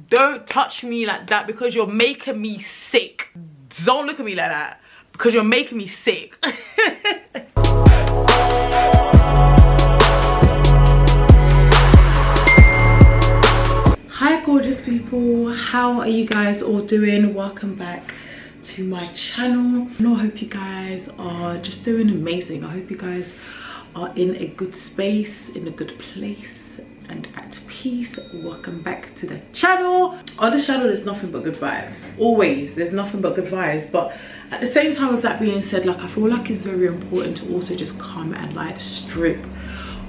Don't touch me like that because you're making me sick. Don't look at me like that because you're making me sick. Hi gorgeous people, how are you guys all doing? Welcome back to my channel. I hope you guys are just doing amazing. I hope you guys are in a good space, in a good place and at peace. Welcome back to the channel. On this channel there's nothing but good vibes, always. There's nothing but good vibes, but at the same time, with that being said, like I feel like it's very important to also just come and like strip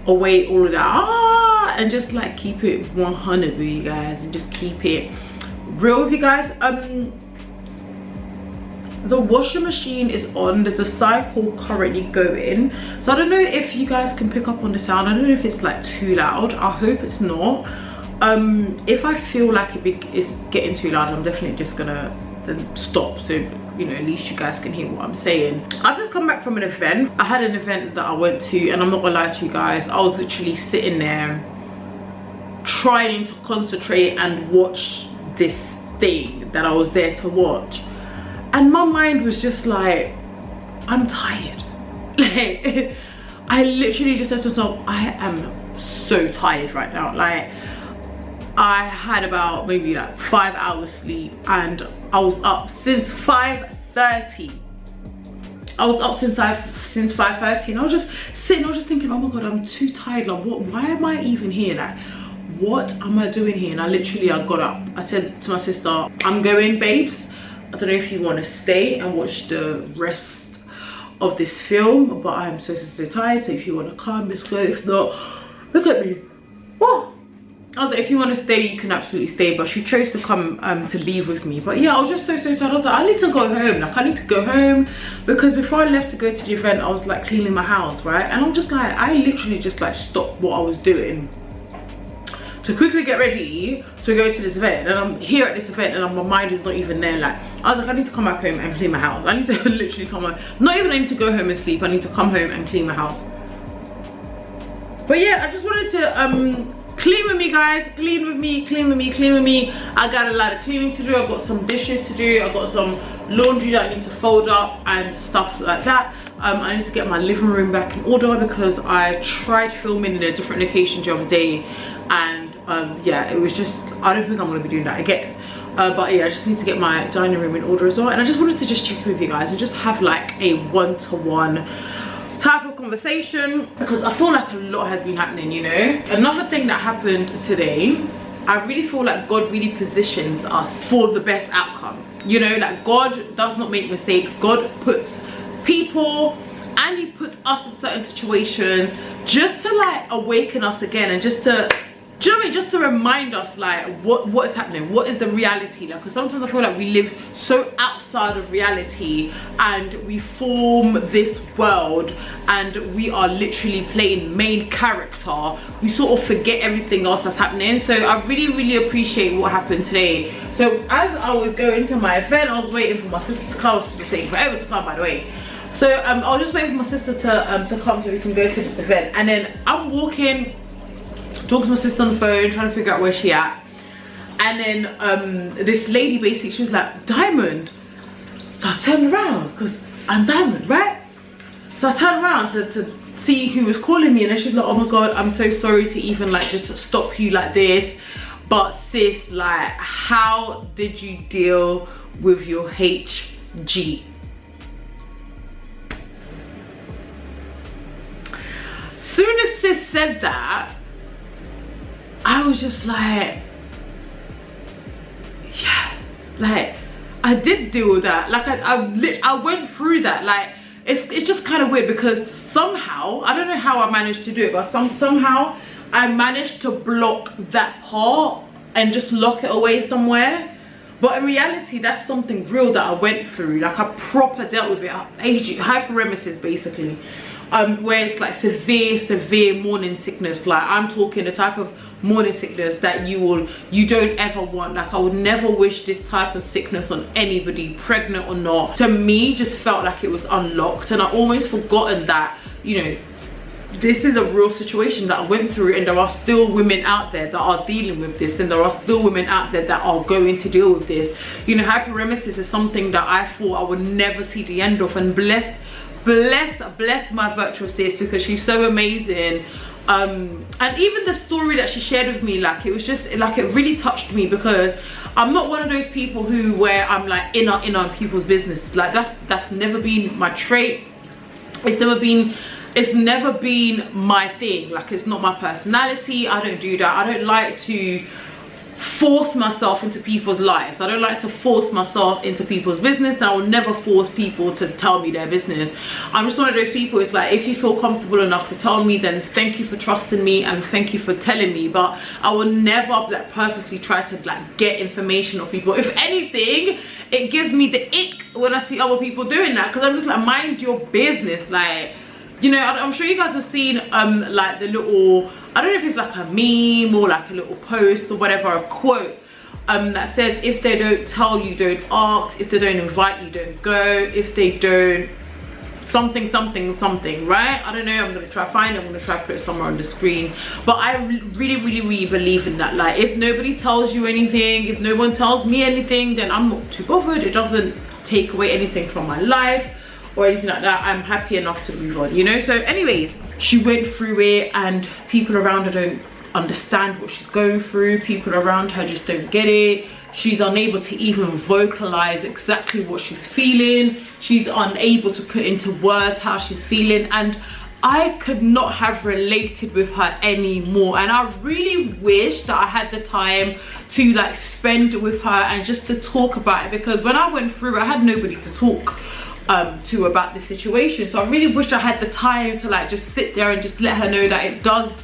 away all of that and just like keep it 100 with you guys and just keep it real with you guys. The washing machine is on. There's a cycle currently going, so I don't know if you guys can pick up on the sound. I don't know if it's like too loud. I hope it's not. If I feel like it's getting too loud, I'm definitely just gonna then stop, so you know, at least you guys can hear what I'm saying. I've just come back from an event. I had an event that I went to, and I'm not gonna lie to you guys, I was literally sitting there trying to concentrate and watch this thing that I was there to watch, and my mind was just like, I'm tired. Like I literally just said to myself, I am so tired right now. Like I had about maybe like 5 hours sleep, and I was up since 5:30. I was up since 5:30, and I was just sitting, I was just thinking, oh my god, I'm too tired. Like why am I even here? Like what am I doing here? And I got up. I said to my sister, I'm going, babes. I don't know if you want to stay and watch the rest of this film, but I'm so tired, so if you want to come, let's go. If not, look at me. Whoa. I was like, if you want to stay, you can absolutely stay, but she chose to come to leave with me. But yeah, I was just so tired. I was like, I need to go home. Like I need to go home, because before I left to go to the event, I was like cleaning my house, right? And I'm just like, I literally just like stopped what I was doing to quickly get ready to go to this event, and I'm here at this event and my mind is not even there. Like I was like, I need to come back home and clean my house. I need to literally come home, not even I need to go home and sleep, I need to come home and clean my house. But yeah, I just wanted to clean with me guys, clean with me. I got a lot of cleaning to do. I've got some dishes to do, I've got some laundry that I need to fold up and stuff like that. I need to get my living room back in order, because I tried filming in a different location the other day, and yeah, it was just, I don't think I'm going to be doing that again. But yeah, I just need to get my dining room in order as well, and I just wanted to just check with you guys and just have like a one-to-one type of conversation, because I feel like a lot has been happening, you know. Another thing that happened today, I really feel like God really positions us for the best outcome, you know. Like God does not make mistakes. God puts people and he puts us in certain situations just to like awaken us again, and just to, do you know what I mean, just to remind us like what is happening, what is the reality. Like, because sometimes I feel like we live so outside of reality, and we form this world and we are literally playing main character. We sort of forget everything else that's happening. So I really appreciate what happened today. So as I was going to my event, I was waiting for my sister to come. It's taking forever to come, by the way. So I was just waiting for my sister to come so we can go to this event, and then I'm walking, talking to my sister on the phone, trying to figure out where she at, and then this lady basically, she was like, Dymund. So I turned around, because I'm Dymund, right? So I turned around to see who was calling me, and then she's like, oh my god, I'm so sorry to even like just stop you like this, but sis, like how did you deal with your HG? Soon as sis said that, I was just like, yeah, like I did deal with that. Like I went through that. Like it's just kind of weird, because somehow, I don't know how I managed to do it, but somehow I managed to block that part and just lock it away somewhere. But in reality, that's something real that I went through. Like I proper dealt with it. Hyperemesis basically. Where it's like severe morning sickness. Like I'm talking the type of morning sickness that you don't ever want. Like I would never wish this type of sickness on anybody, pregnant or not. To me, just felt like it was unlocked, and I almost forgotten that, you know, this is a real situation that I went through, and there are still women out there that are dealing with this, and there are still women out there that are going to deal with this. You know, hyperemesis is something that I thought I would never see the end of, and bless my virtual sis, because she's so amazing. And even the story that she shared with me, like, it was just like, it really touched me, because I'm not one of those people where I'm like in on people's business. Like, that's never been my trait. It's never been my thing. Like, it's not my personality. I don't do that. I don't like to force myself into people's lives. I don't like to force myself into people's business, and I will never force people to tell me their business. I'm just one of those people, it's like, if you feel comfortable enough to tell me, then thank you for trusting me and thank you for telling me. But I will never like purposely try to like get information off people. If anything, it gives me the ick when I see other people doing that, because I'm just like, mind your business. Like, you know, I'm sure you guys have seen like the little, I don't know if it's like a meme or like a little post or whatever, a quote that says, if they don't tell you, don't ask. If they don't invite you, don't go. If they don't something, right? I don't know. I'm gonna try find it. I'm gonna try put it somewhere on the screen. But I really believe in that. Like, if nobody tells you anything, if no one tells me anything, then I'm not too bothered. It doesn't take away anything from my life or anything like that. I'm happy enough to move on, you know. So anyways, she went through it, and people around her don't understand what she's going through. People around her just don't get it. She's unable to even vocalize exactly what she's feeling. She's unable to put into words how she's feeling, and I could not have related with her anymore. And I really wish that I had the time to like spend with her and just to talk about it, because when I went through, I had nobody to talk to about the situation. So I really wish I had the time to like just sit there and just let her know that it does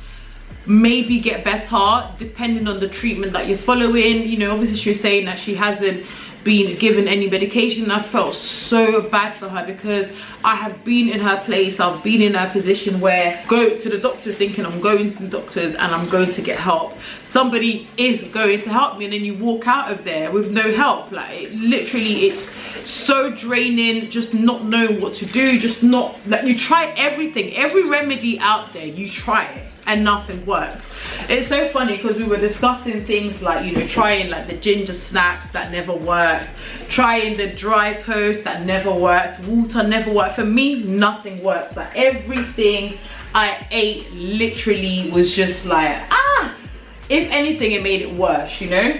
maybe get better depending on the treatment that you're following. You know, obviously she was saying that she hasn't been given any medication, and I felt so bad for her, because I have been in her place, I've been in her position where go to the doctors thinking I'm going to the doctors and I'm going to get help. Somebody is going to help me, and then you walk out of there with no help. Like, literally, it's so draining, just not knowing what to do, just not, like, you try everything, every remedy out there, you try it, and nothing works. It's so funny, because we were discussing things like, you know, trying like the ginger snaps, that never worked, trying the dry toast, that never worked, water never worked. For me, nothing worked. Like, everything I ate literally was just like, if anything, it made it worse, you know.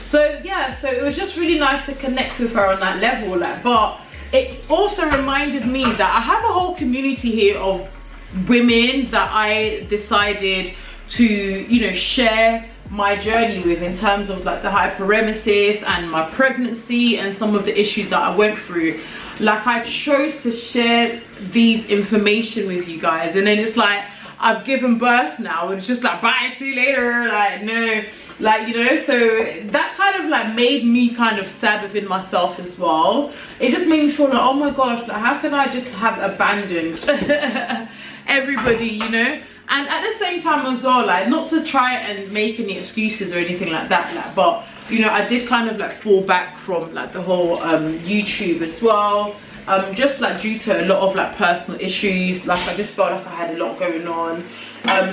So yeah, so it was just really nice to connect with her on that level. Like, but it also reminded me that I have a whole community here of women that I decided to, you know, share my journey with, in terms of like the hyperemesis and my pregnancy and some of the issues that I went through. Like, I chose to share these information with you guys, and then it's like, I've given birth now, and it's just like, bye, see you later. Like, no, like, you know. So that kind of like made me kind of sad within myself as well. It just made me feel like, oh my gosh, like, how can I just have abandoned everybody, you know. And at the same time as well, like, not to try and make any excuses or anything like that, like, but you know, I did kind of like fall back from like the whole YouTube as well, just like due to a lot of like personal issues. Like, I just felt like I had a lot going on,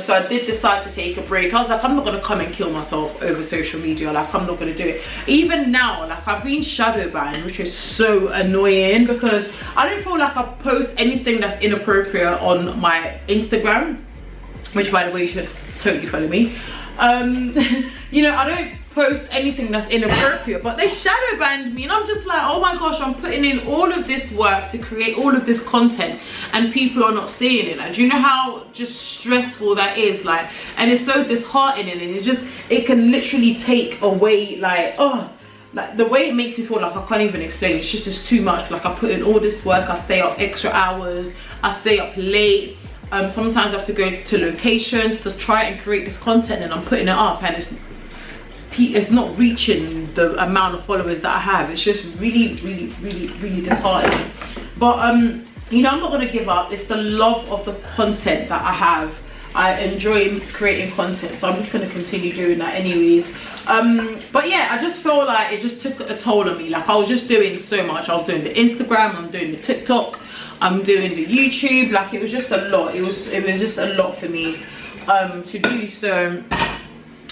so I did decide to take a break. I was like, I'm not gonna come and kill myself over social media. Like, I'm not gonna do it. Even now, like, I've been shadow banned, which is so annoying, because I don't feel like I post anything that's inappropriate on my Instagram, which, by the way, you should totally follow me. You know, I don't post anything that's inappropriate, but they shadow banned me, and I'm just like, oh my gosh, I'm putting in all of this work to create all of this content, and people are not seeing it. Like, do you know how just stressful that is? Like, and it's so disheartening, and it can literally take away, like, oh, like, the way it makes me feel, like, I can't even explain. It's just too much. Like, I put in all this work, I stay up extra hours, I stay up late. Sometimes I have to go to locations to try and create this content, and I'm putting it up, and it's not reaching the amount of followers that I have. It's just really disheartening. But you know, I'm not gonna give up. It's the love of the content that I have. I enjoy creating content, so I'm just gonna continue doing that anyways. But yeah, I just feel like it just took a toll on me. Like, I was just doing so much. I was doing the Instagram, I'm doing the TikTok, I'm doing the YouTube. Like, it was just a lot. It was just a lot for me to do. So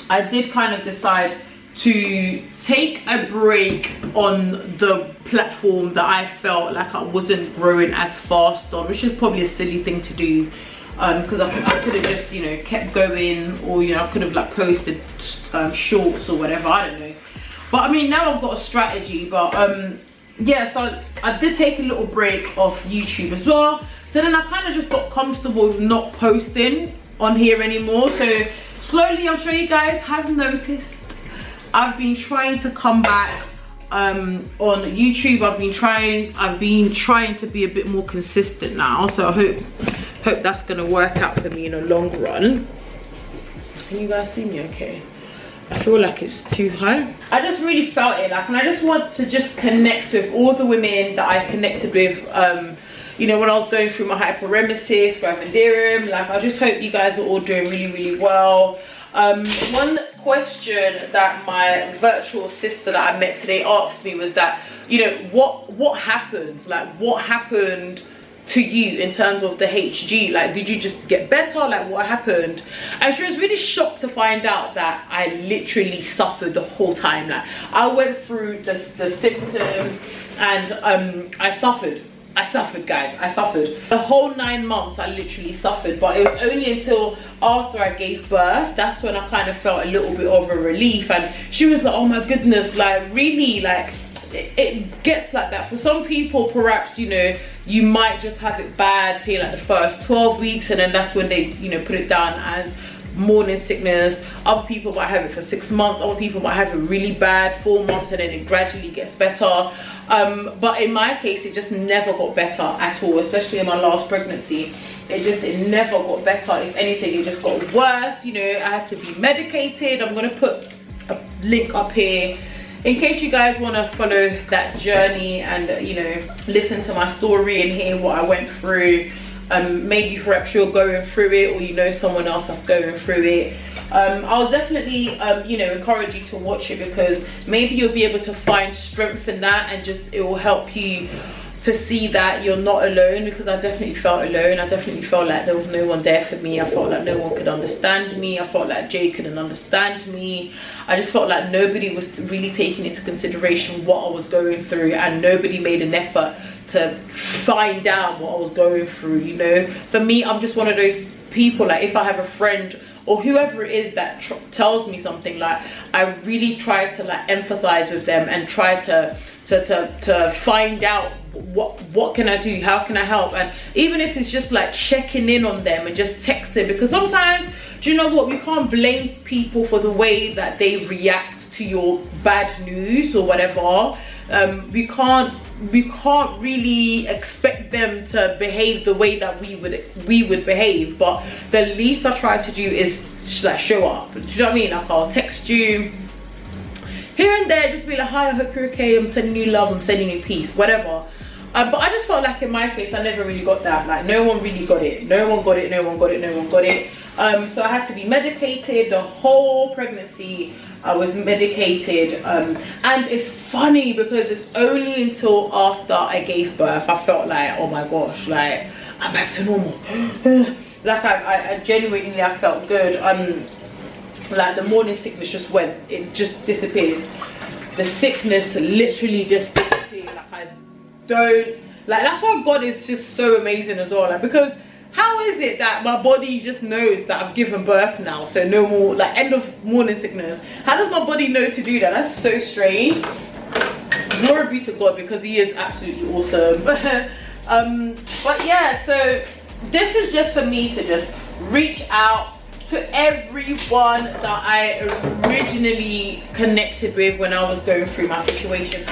I did kind of decide to take a break on the platform that I felt like I wasn't growing as fast on, which is probably a silly thing to do, because I could have just, you know, kept going, or, you know, I could have like posted shorts or whatever, I don't know. But I mean, now I've got a strategy. But yeah, so I did take a little break off YouTube as well. So then I kind of just got comfortable with not posting on here anymore. So slowly, I'm sure you guys have noticed, I've been trying to come back on YouTube. I've been trying to be a bit more consistent now. So I hope that's gonna work out for me in the long run. Can you guys see me okay? I feel like it's too high. I just really felt it, like, and I just want to just connect with all the women that I connected with, you know, when I was going through my hyperemesis, gravidarum. Like, I just hope you guys are all doing really, really well. One question that my virtual sister that I met today asked me was that, you know, what happened? Like, what happened to you in terms of the HG? Like, did you just get better? Like, what happened? And she was really shocked to find out that I literally suffered the whole time. Like, I went through the symptoms, and I suffered, guys. I suffered the whole 9 months. I literally suffered. But it was only until after I gave birth, that's when I kind of felt a little bit of a relief. And she was like, oh my goodness, like, really, like, it gets like that for some people. Perhaps, you know, you might just have it bad till like the first 12 weeks, and then that's when they, you know, put it down as morning sickness. Other people might have it for 6 months. Other people might have it really bad 4 months, and then it gradually gets better. But in my case, it just never got better at all, especially in my last pregnancy. It never got better. If anything, it just got worse. You know, I had to be medicated. I'm gonna put a link up here in case you guys want to follow that journey and, you know, listen to my story and hear what I went through. Maybe perhaps you're going through it, or you know someone else that's going through it. I'll definitely you know, encourage you to watch it, because maybe you'll be able to find strength in that, and just it will help you to see that you're not alone. Because I definitely felt alone. I definitely felt like there was no one there for me. I felt like no one could understand me. I felt like Jay couldn't understand me. I just felt like nobody was really taking into consideration what I was going through, and nobody made an effort to find out what I was going through. You know, for me, I'm just one of those people, like, if I have a friend or whoever it is that tells me something, like, I really try to like emphasize with them and try to find out what can I do, how can I help. And even if it's just like checking in on them and just texting, because sometimes, do you know what, we can't blame people for the way that they react to your bad news or whatever. We can't really expect them to behave the way that we would behave. But the least I try to do is like show up. Do you know what I mean? Like, I'll text you here and there, just be like, hi, I hope you're okay, I'm sending you love, I'm sending you peace, whatever. But I just felt like in my case, I never really got that. Like, no one really got it. No one got it, no one got it, no one got it. So I had to be medicated the whole pregnancy. I was medicated. And it's funny because it's only until after I gave birth, I felt like, oh my gosh, like, I'm back to normal. Like, I genuinely, I felt good. Like, the morning sickness just went, it just disappeared. The sickness literally just disappeared. Like, I don't, like, that's why God is just so amazing as well. Like, because how is it that my body just knows that I've given birth now, so no more, like, end of morning sickness? How does my body know to do that? That's so strange. Glory be to God, because he is absolutely awesome. But yeah, so this is just for me to just reach out to everyone that I originally connected with when I was going through my situation.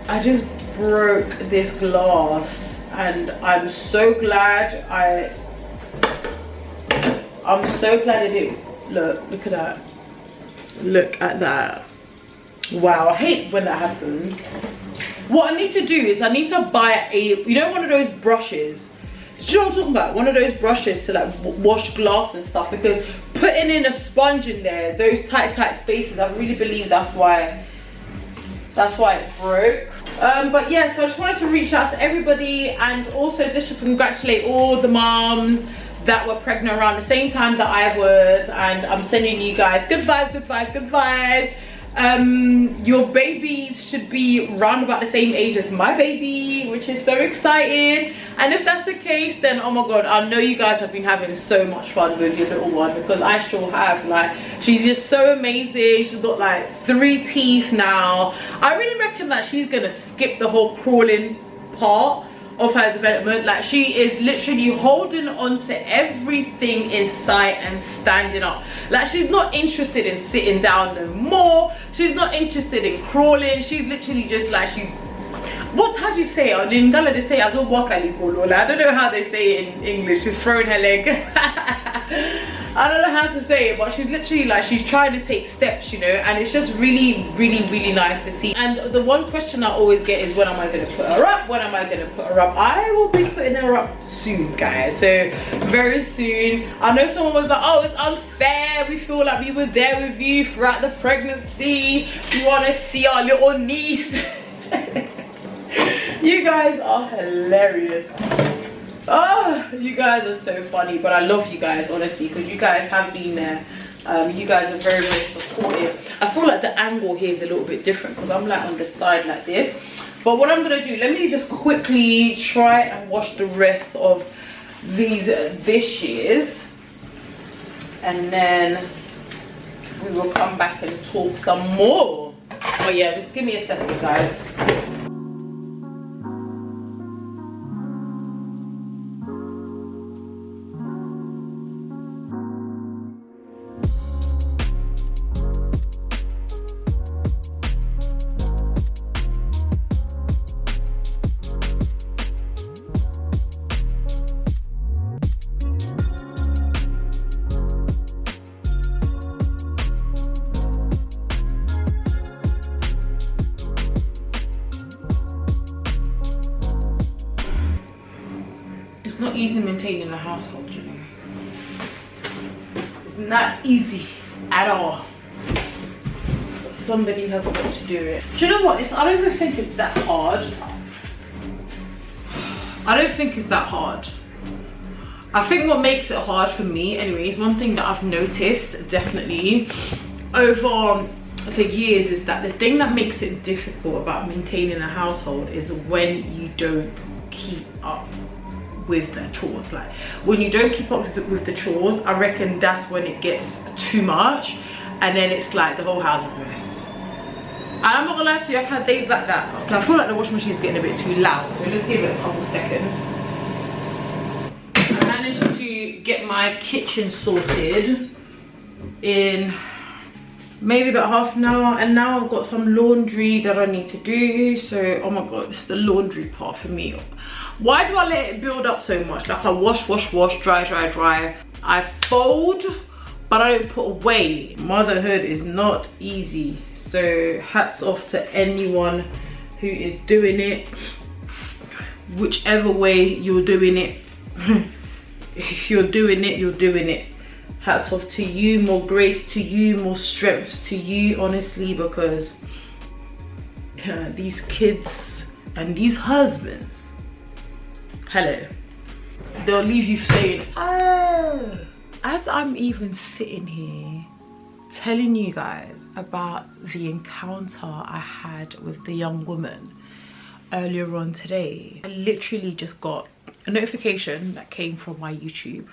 I just broke this glass, and I'm so glad I'm so glad it didn't. Look at that. Look at that. Wow, I hate when that happens. What I need to do is I need to buy a, you know, one of those brushes. Do you know what I'm talking about? One of those brushes to like wash glass and stuff, because putting in a sponge in there, those tight spaces, I really believe that's why it broke. But yeah, so I just wanted to reach out to everybody, and also just to congratulate all the moms that were pregnant around the same time that I was, and I'm sending you guys good vibes, good vibes, good vibes. Your babies should be round about the same age as my baby, which is so exciting. And if that's the case, then oh my god, I know you guys have been having so much fun with your little one, because I sure have. Like, she's just so amazing. She's got like 3 teeth now. I really reckon that she's gonna skip the whole crawling part of her development. Like, she is literally holding on to everything in sight and standing up. Like, she's not interested in sitting down no more. She's not interested in crawling. She's literally just like, how do you say it? In Gala they say, I don't know how they say it in English. She's throwing her leg. I don't know how to say it, but she's literally like, she's trying to take steps, you know, and it's just really, really, really nice to see. And the one question I always get is, when am I going to put her up? When am I going to put her up? I will be putting her up soon, guys. So very soon. I know someone was like, oh, it's unfair. We feel like we were there with you throughout the pregnancy. We want to see our little niece. You guys are hilarious. Oh, you guys are so funny, but I love you guys, honestly, because you guys have been there. You guys are very, very supportive. I feel like the angle here is a little bit different because I'm like on the side like this. But what I'm gonna do, let me just quickly try and wash the rest of these dishes, and then we will come back and talk some more. Oh yeah, just give me a second, guys. It's not easy maintaining a household, you know. It's not easy at all. But somebody has got to do it. Do you know what? I don't even think it's that hard. I don't think it's that hard. I think what makes it hard for me, anyways, one thing that I've noticed definitely over the years is that the thing that makes it difficult about maintaining a household is when you don't keep up with the chores. Like, when you don't keep up with the chores, I reckon that's when it gets too much, and then it's like the whole house is a mess. And I'm not gonna lie to you, I've had days like that. Okay, I feel like the washing machine is getting a bit too loud, so let's give it a couple seconds. I managed to get my kitchen sorted in maybe about half an hour, and now I've got some laundry that I need to do. So oh my god, it's the laundry part for me. Why do I let it build up so much? Like, I wash, dry. I fold, but I don't put away. Motherhood is not easy, so hats off to anyone who is doing it, whichever way you're doing it. If you're doing it, you're doing it. Hats off to you, more grace to you, more strength to you, honestly, because these kids and these husbands, hello, they'll leave you saying, oh. As I'm even sitting here telling you guys about the encounter I had with the young woman earlier on today, I literally just got a notification that came from my YouTube.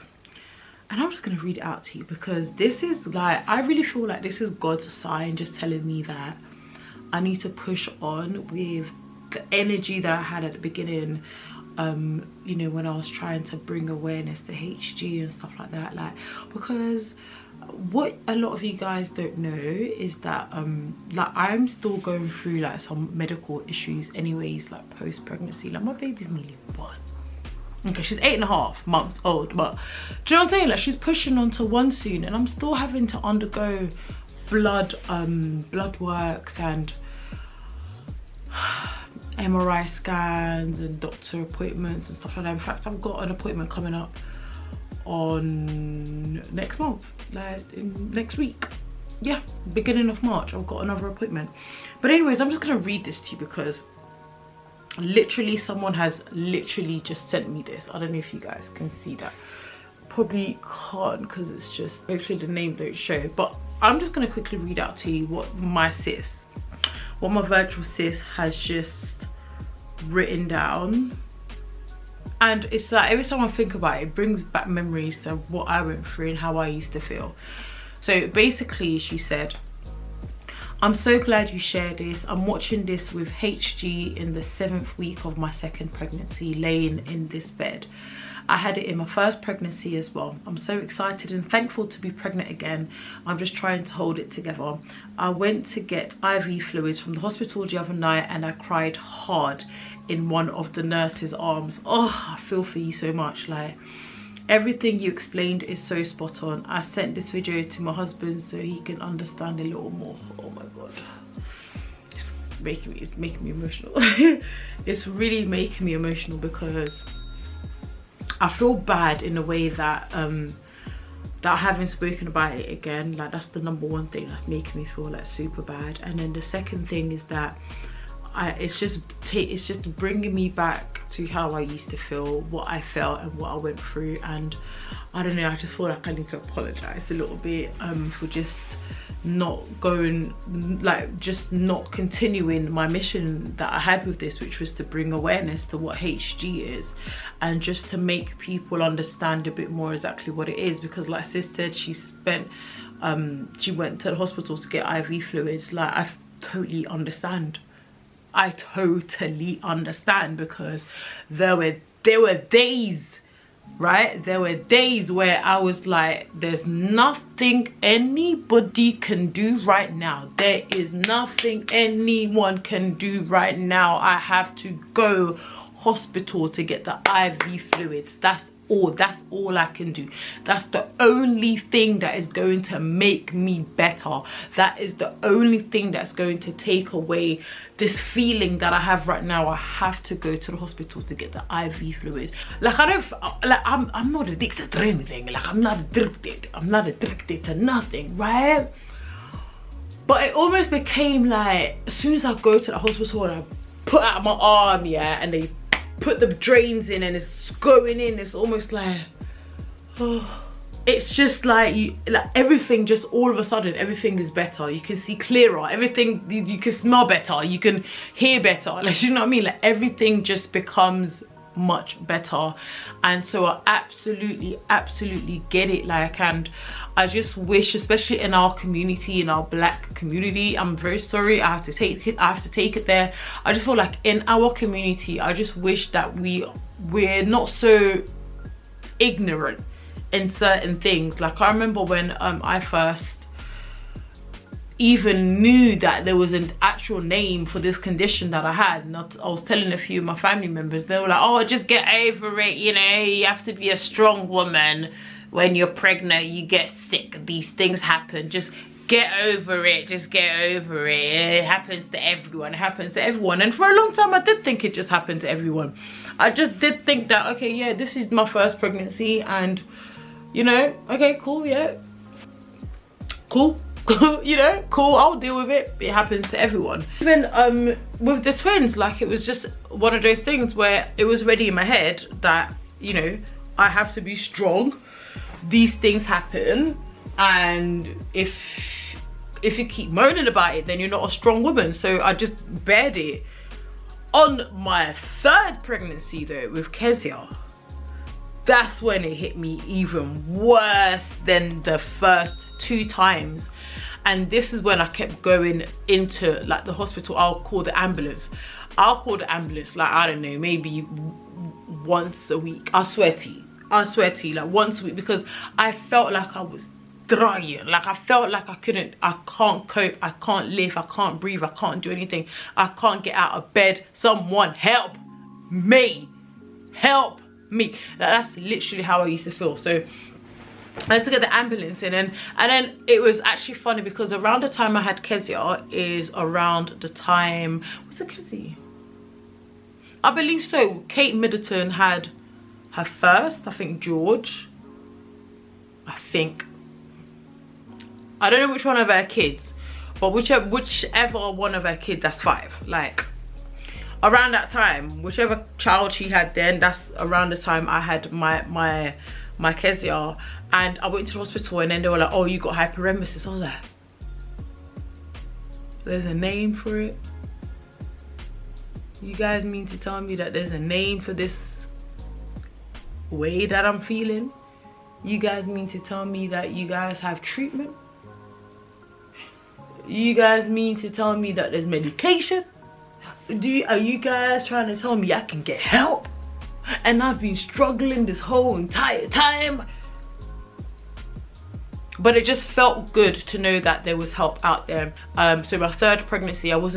And I'm just going to read it out to you, because this is like, I really feel like this is God's sign just telling me that I need to push on with the energy that I had at the beginning, you know, when I was trying to bring awareness to HG and stuff like that. Like, because what a lot of you guys don't know is that like, I'm still going through like some medical issues anyways, like post-pregnancy. Like, my baby's nearly 1. Okay, she's 8.5 months old, but do you know what I'm saying? Like, she's pushing on to 1 soon, and I'm still having to undergo blood works and MRI scans and doctor appointments and stuff like that. In fact, I've got an appointment coming up on next month, like next week. Yeah, beginning of March, I've got another appointment. But anyways, I'm just gonna read this to you because Literally, someone has literally just sent me this. I don't know if you guys can see that. Probably can't because it's just, hopefully the name don't show, but I'm just going to quickly read out to you what my virtual sis has just written down. And it's like, every time I think about it, it brings back memories of what I went through and how I used to feel. So basically she said, I'm so glad you shared this. I'm watching this with HG in the 7th week of my 2nd pregnancy, laying in this bed. I had it in my 1st pregnancy as well. I'm so excited and thankful to be pregnant again. I'm just trying to hold it together. I went to get IV fluids from the hospital the other night and I cried hard in one of the nurse's arms. Oh, I feel for you so much. Like, everything you explained is so spot on. I sent this video to my husband so he can understand a little more. Oh my god, it's making me emotional. It's really making me emotional because I feel bad in a way that that having spoken about it again, like, that's the number one thing that's making me feel like super bad. And then the second thing is that it's just bringing me back to how I used to feel, what I felt and what I went through. And I don't know, I just feel like I need to apologize a little bit for just not going, like, just not continuing my mission that I had with this, which was to bring awareness to what HG is and just to make people understand a bit more exactly what it is. Because like sis said, she went to the hospital to get IV fluids. Like, I totally understand. I totally understand, because there were days, right? There were days where I was like, there's nothing anybody can do right now. There is nothing anyone can do right now. I have to go hospital to get the IV fluids. That's all I can do. That's the only thing that is going to make me better. That is the only thing that's going to take away this feeling that I have right now. I have to go to the hospital to get the IV fluids. Like, I'm not addicted to anything. Like, I'm not addicted to nothing, right? But it almost became like, as soon as I go to the hospital and I put out my arm, yeah, and they put the drains in and it's going in, it's almost like, oh, it's just like, everything just all of a sudden, everything is better. You can see clearer, everything, you can smell better, you can hear better, like, you know what I mean? Like, everything just becomes much better. And so I absolutely get it. Like, and I just wish, especially in our community, in our black community, I'm very sorry, I have to take it there. I just feel like in our community, I just wish that we're not so ignorant in certain things. Like, I remember when I first even knew that there was an actual name for this condition that I had, and I was telling a few of my family members, they were like, oh, just get over it, you know, you have to be a strong woman. When you're pregnant, you get sick, these things happen, just get over it, just get over it. It happens to everyone, it happens to everyone. And for a long time I did think it just happened to everyone. I just did think that, okay, yeah, this is my first pregnancy, and you know, okay, cool, yeah, cool. You know, cool, I'll deal with it. It happens to everyone. Even with the twins, like, it was just one of those things where it was already in my head that, you know, I have to be strong. These things happen, and if you keep moaning about it, then you're not a strong woman. So I just bared it. On my 3rd pregnancy though, with Kezia, that's when it hit me even worse than the first 2 times. And this is when I kept going into, like, the hospital. I'll call the ambulance, like, I don't know, maybe once a week. I swear to you, like, once a week, because I felt like I was dying. Like, I felt like I can't cope, I can't live, I can't breathe, I can't do anything, I can't get out of bed. Someone help me, help me. That's literally how I used to feel. So I had to get the ambulance in, and then it was actually funny because around the time I had Kezia is around the time, was it Kezia? I believe so. Kate Middleton had her first, I think George, I don't know which one of her kids, but whichever one of her kids, that's 5. Like, around that time, whichever child she had then, that's around the time I had my Kezia. And I went to the hospital, and then they were like, oh, you got hyperemesis. I was like, there's a name for it? You guys mean to tell me that there's a name for this way that I'm feeling? You guys mean to tell me that you guys have treatment? You guys mean to tell me that there's medication? Are you guys trying to tell me I can get help? And I've been struggling this whole entire time. But it just felt good to know that there was help out there. So my third pregnancy, there was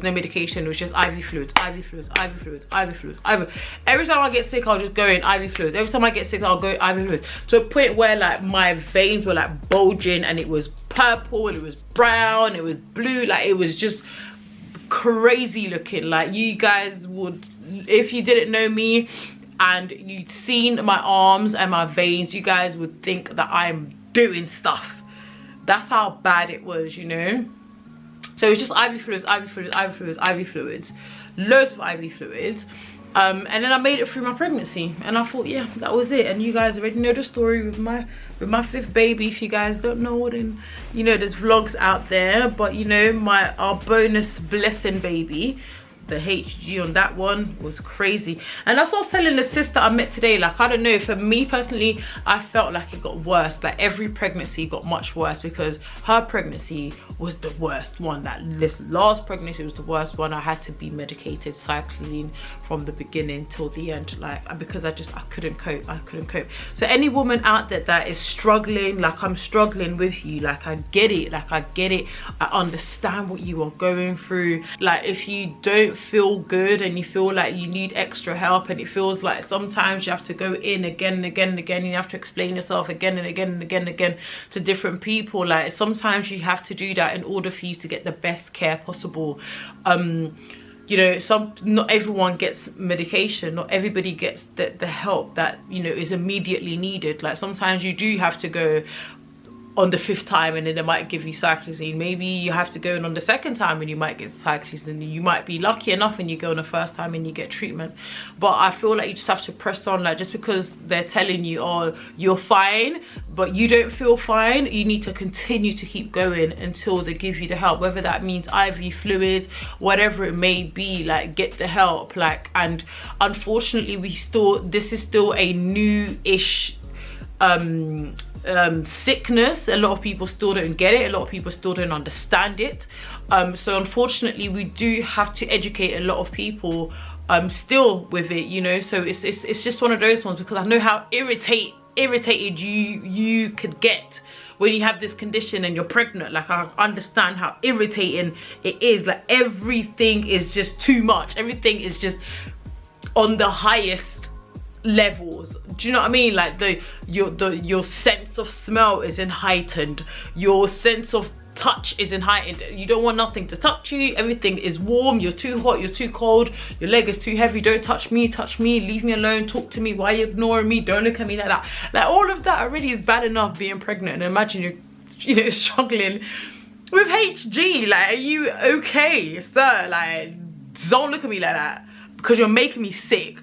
no medication. It was just IV fluids, IV fluids, IV fluids, IV fluids, IV. Every time I get sick, I'll just go in IV fluids. Every time I get sick, I'll go IV fluids. To a point where like my veins were like bulging, and it was purple, and it was brown, it was blue. Like it was just crazy looking. Like you guys would, if you didn't know me and you'd seen my arms and my veins, you guys would think that I'm doing stuff. That's how bad it was, you know. So it's just IV fluids, IV fluids, IV fluids, IV fluids, loads of IV fluids. And then I made it through my pregnancy, and I thought, yeah, that was it. And you guys already know the story with my fifth baby. If you guys don't know, then you know there's vlogs out there. But you know, our bonus blessing baby, the HG on that one was crazy. And that's what I was telling the sister I met today. Like, I don't know, for me personally, I felt like it got worse. Like every pregnancy got much worse, because her pregnancy was the worst one. This last pregnancy was the worst one. I had to be medicated, cycling from the beginning till the end, like, because I couldn't cope. I couldn't cope. So any woman out there that is struggling, like I'm struggling with you, like I get it. Like I get it. I understand what you are going through. Like if you don't feel good and you feel like you need extra help, and it feels like sometimes you have to go in again and again and again, and you have to explain yourself again and again and again and again to different people. Like sometimes you have to do that in order for you to get the best care possible. You know, not everyone gets medication, not everybody gets the help that, you know, is immediately needed. Like sometimes you do have to go on the 5th time, and then they might give you cyclizine. Maybe you have to go in on the 2nd time and you might get cyclizine. You might be lucky enough and you go on the 1st time and you get treatment. But I feel like you just have to press on. Like just because they're telling you, oh, you're fine, but you don't feel fine, you need to continue to keep going until they give you the help, whether that means IV fluids, whatever it may be. Like get the help. Like, and unfortunately this is still a new-ish sickness. A lot of people still don't get it. A lot of people still don't understand it. So unfortunately we do have to educate a lot of people still with it, you know. So it's just one of those ones, because I know how irritated you could get when you have this condition and you're pregnant. Like I understand how irritating it is. Like everything is just too much. Everything is just on the highest levels. Do you know what I mean? Like your sense of smell is heightened, your sense of touch is heightened. You don't want nothing to touch you. Everything is warm. You're too hot, you're too cold, your leg is too heavy. Don't touch me, leave me alone, talk to me, why are you ignoring me, don't look at me like that. Like all of that already is bad enough being pregnant, and imagine you know, struggling with HG. Like, are you okay, sir? Like, don't look at me like that, because you're making me sick.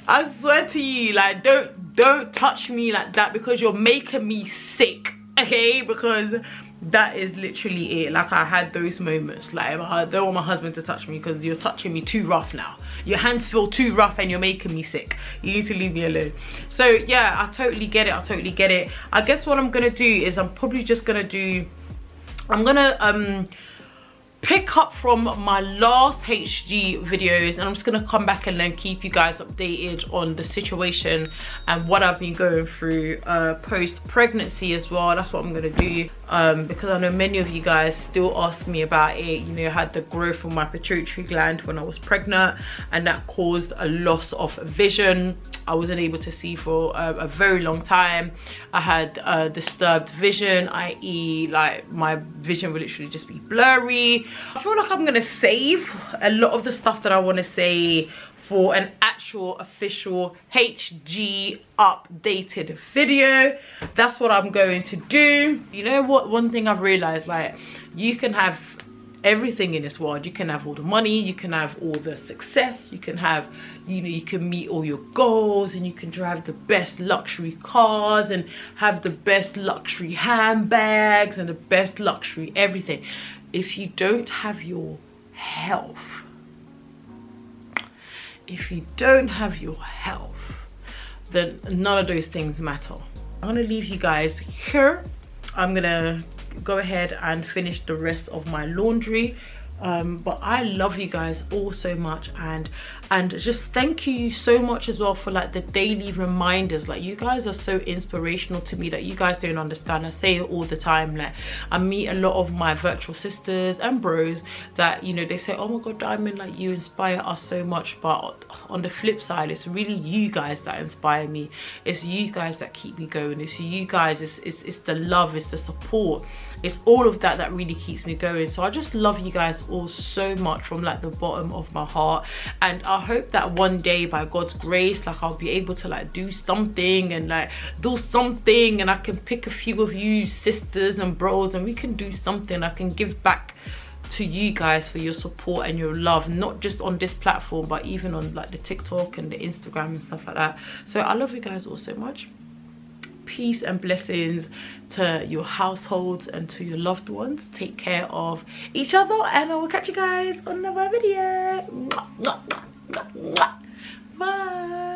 I swear to you, like, don't touch me like that, because you're making me sick, okay? Because that is literally it. Like I had those moments, like I don't want my husband to touch me because you're touching me too rough now. Your hands feel too rough and you're making me sick. You need to leave me alone. So yeah, I totally get it. I totally get it. I guess what I'm gonna do is I'm gonna pick up from my last HG videos, and I'm just gonna come back and then keep you guys updated on the situation and what I've been going through post-pregnancy as well. That's what I'm gonna do, because I know many of you guys still ask me about it. You know, I had the growth of my pituitary gland when I was pregnant, and that caused a loss of vision. I wasn't able to see for a very long time. I had disturbed vision, i.e. like my vision would literally just be blurry. I feel like I'm gonna save a lot of the stuff that I want to say for an actual official HG updated video. That's what I'm going to do. You know what, one thing I've realized, like, you can have everything in this world. You can have all the money, you can have all the success, you can have, you know, you can meet all your goals, and you can drive the best luxury cars and have the best luxury handbags and the best luxury everything. If you don't have your health, then none of those things matter. I'm gonna leave you guys here. I'm gonna go ahead and finish the rest of my laundry. But I love you guys all so much, and just thank you so much as well for like the daily reminders. Like, you guys are so inspirational to me that you guys don't understand. I say it all the time. Like, I meet a lot of my virtual sisters and bros that, you know, they say, oh my god, Dymund, like, you inspire us so much. But on the flip side, it's really you guys that inspire me. It's you guys that keep me going. It's you guys, it's the love, it's the support, it's all of that that really keeps me going. So I just love you guys all so much from like the bottom of my heart, and I hope that one day, by God's grace, like, I'll be able to like do something and I can pick a few of you sisters and bros, and we can do something. I can give back to you guys for your support and your love, not just on this platform, but even on like the TikTok and the Instagram and stuff like that. So I love you guys all so much. Peace and blessings to your households and to your loved ones. Take care of each other, and I will catch you guys on another video. Bye.